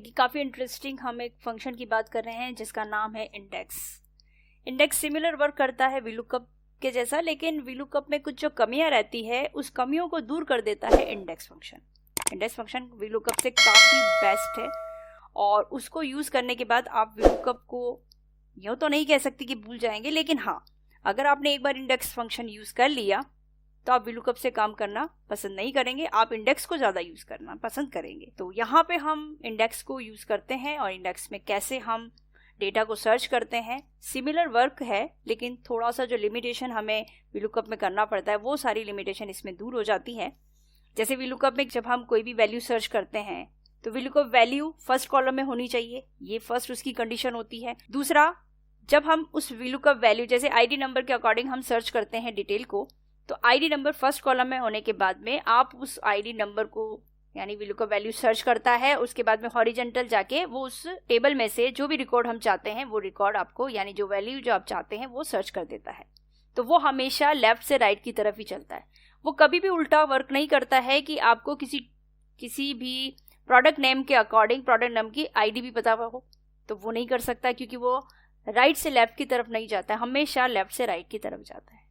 देखिए काफ़ी इंटरेस्टिंग हम एक फंक्शन की बात कर रहे हैं जिसका नाम है इंडेक्स। इंडेक्स सिमिलर वर्क करता है वीलुकअप के जैसा, लेकिन वीलुकअप में कुछ जो कमियां रहती है उस कमियों को दूर कर देता है index function. Index function VLOOKUP से काफ़ी बेस्ट है और उसको यूज़ करने के बाद आप वीलुकअप को यूँ तो नहीं कह सकती कि भूल जाएंगे, लेकिन हाँ, अगर आपने एक बार इंडेक्स फंक्शन यूज़ कर लिया तो आप वीलुकअप से काम करना पसंद नहीं करेंगे, आप इंडेक्स को ज़्यादा यूज़ करना पसंद करेंगे। तो यहाँ पे हम इंडेक्स को यूज़ करते हैं और इंडेक्स में कैसे हम डेटा को सर्च करते हैं। सिमिलर वर्क है, लेकिन थोड़ा सा जो लिमिटेशन हमें वीलुकअप में करना पड़ता है वो सारी लिमिटेशन इसमें दूर हो जाती है। जैसे वीलुकअप में जब हम कोई भी वैल्यू सर्च करते हैं तो वीलुकअप वैल्यू फर्स्ट कॉलम में होनी चाहिए, ये फर्स्ट उसकी कंडीशन होती है। दूसरा, जब हम उस वीलुकअप वैल्यू जैसे आईडी नंबर के अकॉर्डिंग हम सर्च करते हैं डिटेल को, तो आईडी नंबर फर्स्ट कॉलम में होने के बाद में आप उस आईडी नंबर को यानी वीलुकअप वैल्यू सर्च करता है, उसके बाद में हॉरिजॉन्टल जाके वो उस टेबल में से जो भी रिकॉर्ड हम चाहते हैं वो रिकॉर्ड आपको यानी जो वैल्यू जो आप चाहते हैं वो सर्च कर देता है। तो वो हमेशा लेफ्ट से राइट की तरफ ही चलता है, वो कभी भी उल्टा वर्क नहीं करता है कि आपको किसी भी प्रोडक्ट नेम के अकॉर्डिंग प्रोडक्ट नेम की आईडी भी पता हो, तो वो नहीं कर सकता क्योंकि वो राइट से लेफ्ट की तरफ नहीं जाता है, हमेशा लेफ्ट से राइट की तरफ जाता है।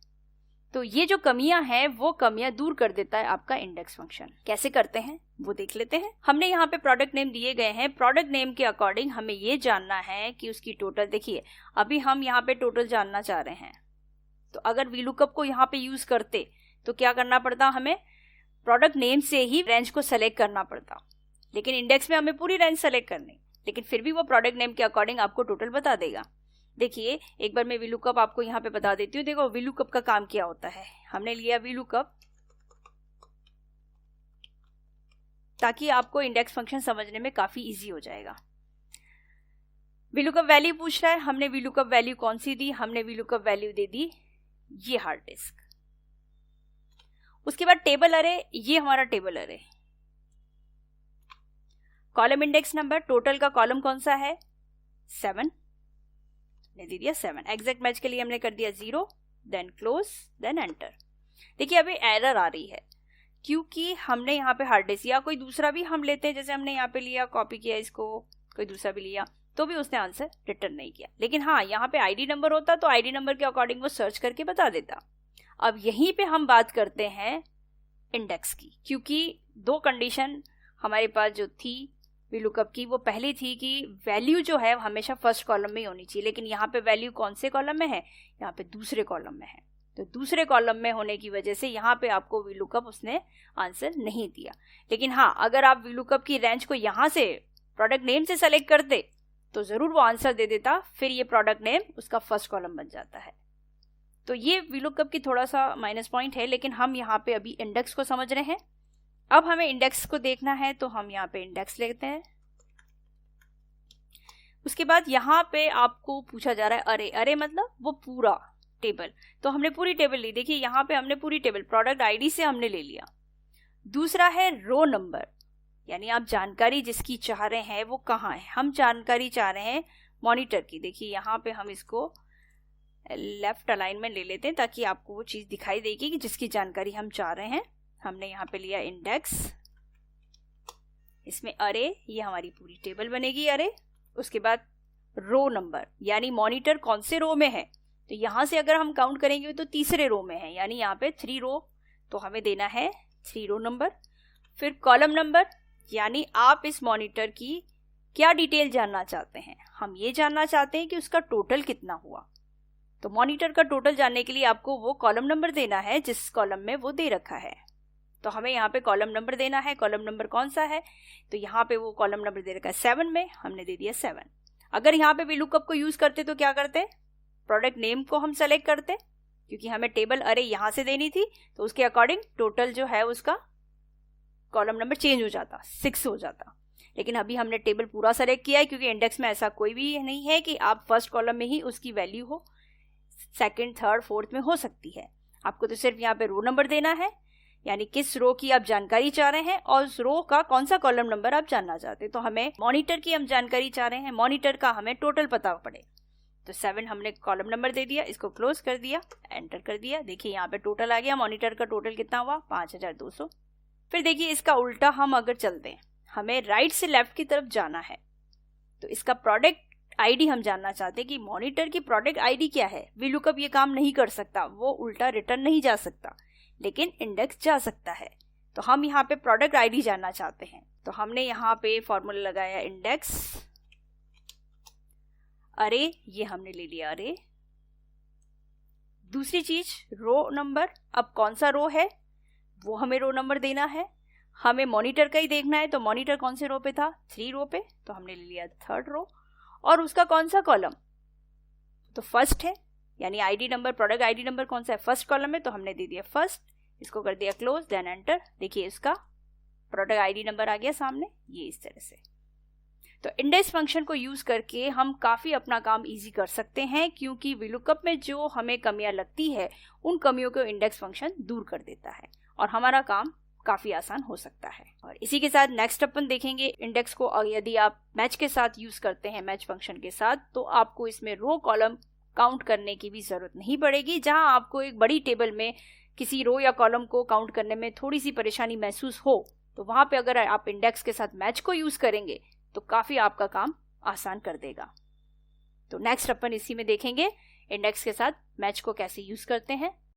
तो ये जो कमियां हैं वो कमियां दूर कर देता है आपका इंडेक्स फंक्शन। कैसे करते हैं वो देख लेते हैं। हमने यहाँ पे प्रोडक्ट नेम दिए गए हैं, प्रोडक्ट नेम के अकॉर्डिंग हमें ये जानना है कि उसकी टोटल, देखिए अभी हम यहाँ पे टोटल जानना चाह रहे हैं, तो अगर वीलुकअप को यहाँ पे यूज करते तो क्या करना पड़ता, हमें प्रोडक्ट नेम से ही रेंज को सेलेक्ट करना पड़ता, लेकिन इंडेक्स में हमें पूरी रेंज सेलेक्ट करनी, लेकिन फिर भी वो प्रोडक्ट नेम के अकॉर्डिंग आपको टोटल बता देगा। देखिए एक बार मैं वीलुकअप आपको यहाँ पे बता देती हूँ। देखो वीलुकअप का काम क्या होता है, हमने लिया वीलुकअप ताकि आपको इंडेक्स फंक्शन समझने में काफी इजी हो जाएगा। वीलुकअप वैल्यू पूछ रहा है, हमने वीलुकअप वैल्यू कौन सी दी, हमने वीलुकअप वैल्यू दे दी ये हार्ड डिस्क। उसके बाद टेबल अरे, ये हमारा टेबल अरे। कॉलम इंडेक्स नंबर, टोटल का कॉलम कौन सा है 7 ने दे दिया 7। एग्जैक्ट मैच के लिए हमने कर दिया 0, देन क्लोज, देन एंटर। देखिए अभी एरर आ रही है क्योंकि हमने यहाँ पे हार्ड डिस्क या कोई दूसरा भी हम लेते हैं, जैसे हमने यहाँ पे लिया, कॉपी किया इसको, कोई दूसरा भी लिया तो भी उसने आंसर रिटर्न नहीं किया। लेकिन हाँ, यहाँ पे आईडी नंबर होता तो आईडी नंबर के अकॉर्डिंग वो सर्च करके बता देता। अब यहीं पे हम बात करते हैं इंडेक्स की, क्योंकि दो कंडीशन हमारे पास जो थी वीलुकअप की, वो पहली थी कि वैल्यू जो है हमेशा फर्स्ट कॉलम में ही होनी चाहिए, लेकिन यहाँ पे वैल्यू कौन से कॉलम में है, यहाँ पे दूसरे कॉलम में है। तो दूसरे कॉलम में होने की वजह से यहाँ पे आपको वीलुकअप उसने आंसर नहीं दिया। लेकिन हाँ, अगर आप वीलुकअप की रेंज को यहाँ से प्रोडक्ट नेम से सेलेक्ट करते तो जरूर वो आंसर दे देता, फिर ये प्रोडक्ट नेम उसका फर्स्ट कॉलम बन जाता है। तो ये वीलुकअप की थोड़ा सा माइनस पॉइंट है, लेकिन हम यहाँ पे अभी इंडेक्स को समझ रहे हैं। अब हमें इंडेक्स को देखना है तो हम यहाँ पे इंडेक्स लेते हैं। उसके बाद यहाँ पे आपको पूछा जा रहा है अरे, अरे मतलब वो पूरा टेबल, तो हमने पूरी टेबल ली। देखिए यहाँ पे हमने पूरी टेबल प्रोडक्ट आईडी से हमने ले लिया। दूसरा है रो नंबर, यानी आप जानकारी जिसकी चाह रहे हैं वो कहाँ है। हम जानकारी चाह रहे हैं मॉनिटर की। देखिए यहाँ पे हम इसको लेफ्ट अलाइनमेंट ले लेते हैं ताकि आपको वो चीज दिखाई देगी कि जिसकी जानकारी हम चाह रहे हैं। हमने यहाँ पे लिया इंडेक्स, इसमें अरे, ये हमारी पूरी टेबल बनेगी अरे। उसके बाद रो नंबर, यानी मॉनिटर कौन से रो में है, तो यहाँ से अगर हम काउंट करेंगे तो तीसरे रो में है, यानी यहाँ पे 3 रो, तो हमें देना है 3 रो नंबर। फिर कॉलम नंबर, यानी आप इस मॉनिटर की क्या डिटेल जानना चाहते हैं। हम ये जानना चाहते हैं कि उसका टोटल कितना हुआ, तो मॉनिटर का टोटल जानने के लिए आपको वो कॉलम नंबर देना है जिस कॉलम में वो दे रखा है। तो हमें यहाँ पे कॉलम नंबर देना है। कॉलम नंबर कौन सा है, तो यहाँ पे वो कॉलम नंबर दे रखा है 7 में, हमने दे दिया 7। अगर यहाँ पे वीलुकअप को यूज करते तो क्या करते, प्रोडक्ट नेम को हम सेलेक्ट करते, क्योंकि हमें टेबल अरे यहाँ से देनी थी, तो उसके अकॉर्डिंग टोटल जो है उसका कॉलम नंबर चेंज हो जाता, 6 हो जाता। लेकिन अभी हमने टेबल पूरा सेलेक्ट किया है क्योंकि इंडेक्स में ऐसा कोई भी नहीं है कि आप फर्स्ट कॉलम में ही उसकी वैल्यू हो, सेकंड, थर्ड, फोर्थ में हो सकती है। आपको तो सिर्फ यहाँ पे रो नंबर देना है, यानी किस रो की आप जानकारी चाह रहे हैं और उस रो का कौन सा कॉलम नंबर आप जानना चाहते हैं। तो हमें मॉनिटर की हम जानकारी चाह रहे हैं, मॉनिटर का हमें टोटल पता पड़े, तो 7 हमने कॉलम नंबर दे दिया, इसको क्लोज कर दिया, एंटर कर दिया। देखिए यहाँ पे टोटल आ गया, मॉनिटर का टोटल कितना हुआ 5200। फिर देखिए इसका उल्टा हम अगर चलते हैं, हमें राइट से लेफ्ट की तरफ जाना है। तो इसका प्रोडक्ट आईडी हम जानना चाहते हैं कि मॉनिटर की प्रोडक्ट आईडी क्या है। VLOOKUP ये काम नहीं कर सकता, वो उल्टा रिटर्न नहीं जा सकता, लेकिन इंडेक्स जा सकता है। तो हम यहाँ पे प्रोडक्ट आईडी जानना चाहते हैं। तो हमने यहाँ पे फॉर्मूला लगाया इंडेक्स अरे, ये हमने ले लिया अरे। दूसरी चीज रो नंबर। अब कौन सा रो है वो हमें रो नंबर देना है। हमें मॉनिटर का ही देखना है, तो मॉनिटर कौन से रो पे था, 3 रो पे, तो हमने ले लिया 3rd रो। और उसका कौन सा कॉलम, तो फर्स्ट है, यानी ID number, product ID number कौन सा है, फर्स्ट कॉलम में, तो हमने दे दिया फर्स्ट। इसको कर दिया क्लोज, देन एंटर। देखिए इसका प्रोडक्ट आईडी नंबर आ गया सामने, ये इस तरह से। तो इंडेक्स फंक्शन को यूज करके हम काफी अपना काम इजी कर सकते हैं, क्योंकि VLOOKUP में जो हमें कमियां लगती है उन कमियों को इंडेक्स फंक्शन दूर कर देता है और हमारा काम काफी आसान हो सकता है। और इसी के साथ नेक्स्ट अपन देखेंगे इंडेक्स को। यदि आप मैच के साथ यूज करते हैं, मैच फंक्शन के साथ, तो आपको इसमें रो कॉलम काउंट करने की भी जरूरत नहीं पड़ेगी। जहां आपको एक बड़ी टेबल में किसी रो या कॉलम को काउंट करने में थोड़ी सी परेशानी महसूस हो, तो वहां पे अगर आप इंडेक्स के साथ मैच को यूज करेंगे तो काफी आपका काम आसान कर देगा। तो नेक्स्ट अपन इसी में देखेंगे इंडेक्स के साथ मैच को कैसे यूज करते हैं।